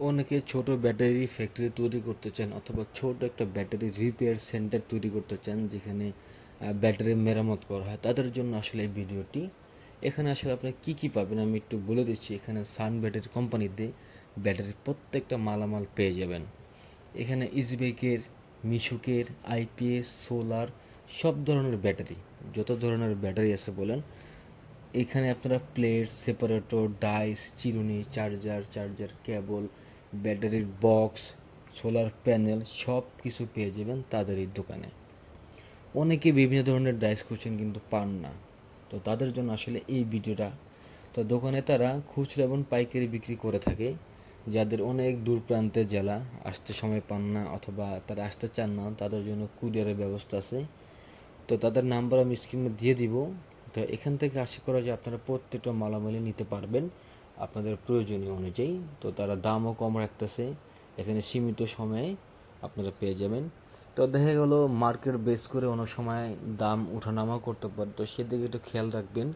অনেকে ছোট battery factory তৈরি করতে চান অথবা ছোট একটা ব্যাটারি রিপেয়ার সেন্টার তৈরি করতে চান যেখানে ব্যাটারি মেরামত করা হয়, তাদের জন্য আসলে এই ভিডিওটি। এখানে আসলে আপনি কি কি পাবেন আমি একটু বলে দিচ্ছি। এখানে সান ব্যাটারি কোম্পানিতে ব্যাটারির প্রত্যেকটা মালামাল পেয়ে যাবেন। এখানে ইজিবাইকের, মিশুকের, আইপিএস, সোলার, সব ধরনের ব্যাটারি, যত ধরনের ব্যাটারি আছে বলেন। এখানে আপনারা প্লেট, সেপারেটর, ডাইস, চিরুনি, চার্জার কেবল, ব্যাটারির বক্স, সোলার প্যানেল সব কিছু পেয়ে যাবেন তাদের এই দোকানে। অনেকে বিভিন্ন ধরনের ডাইস খুঁজছেন কিন্তু পান না, তো তাদের জন্য আসলে এই ভিডিওটা। তো দোকানে তারা খুচরা এবং পাইকারি বিক্রি করে থাকে। যাদের অনেক দূর প্রান্তের জেলা, আসতে সময় পান না অথবা তারা আসতে চান না, তাদের জন্য কুরিয়ারের ব্যবস্থা আছে। তো তাদের নাম্বার আমি স্ক্রিনে দিয়ে দিব। তো এখান থেকে আশা করা যায় আপনারা প্রত্যেকটা মালামালই নিতে পারবেন আপনাদের প্রয়োজনীয় অনুযায়ী। তো তারা দামও কম রাখতেছে, এখানে সীমিত সময়ে আপনারা পেয়ে যাবেন। তো দেখা গেল মার্কেট বেস করে অনেক সময় দাম ওঠানামা করতে পারে, তো সেদিকে একটু খেয়াল রাখবেন।